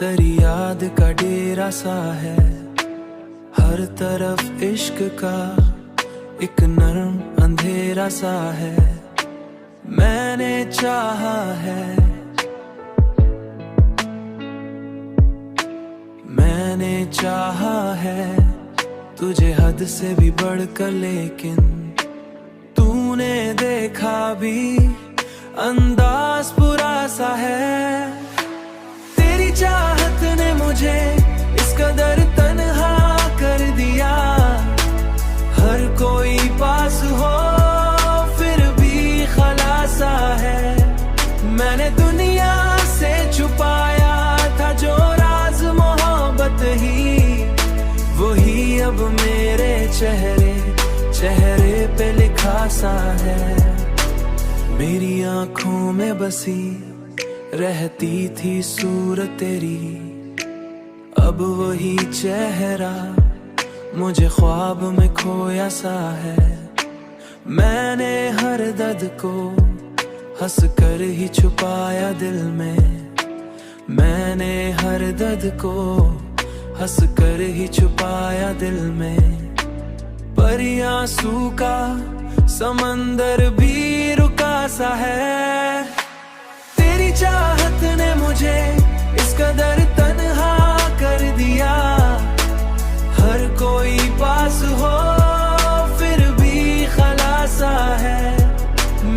तेरी याद का डेरा सा है, हर तरफ इश्क का एक नरम अंधेरा सा है। मैंने चाहा है, मैंने चाहा है तुझे हद से भी बढ़कर, लेकिन तूने देखा भी अंदाज बुरा सा है। तेरी चाहत ने मुझे इस कदर तन्हा कर दिया, हर कोई पास हो फिर भी खलासा है। मैंने दुनिया से छुपाया था जो राज मोहब्बत ही, वही अब मेरे चेहरे पे लिखा सा है। मेरी आंखों में बसी रहती थी सूरत तेरी, अब वही चेहरा मुझे ख्वाब में खोया सा है। मैंने हर दर्द को हंस कर ही छुपाया दिल में, मैंने हर दर्द को हंस कर ही छुपाया दिल में। पर आंसू का समंदर भी रुका सा है। तेरी चाहत ने मुझे इस कदर तन्हा कर दिया, हर कोई पास हो फिर भी खलासा है।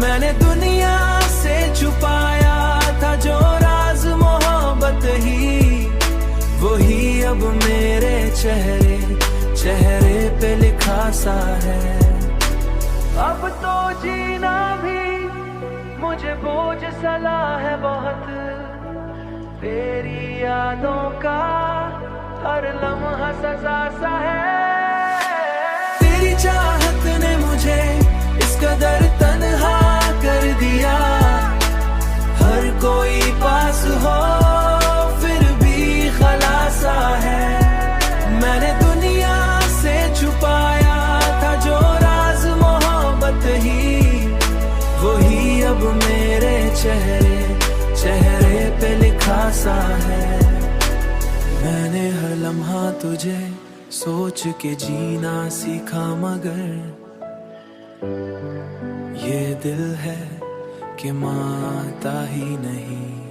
मैंने दुनिया से छुपाया था जो राज मोहब्बत ही, वही अब मेरे चेहरे पे लिखा सा है। अब तो जीना भी मुझे बोझ सला है बहुत, तेरी यादों का हर लम्हा सजा सा है। तेरी चाहत ने मुझे इस कदर तन्हा कर दिया, हर कोई पास हो फिर भी खलासा है। मैंने दुनिया से छुपाया था जो राज मोहब्बत ही, वही अब मेरे चेहरे पे लिखा सा है। मैंने हर लम्हा तुझे सोच के जीना सीखा, मगर ये दिल है कि मानता ही नहीं।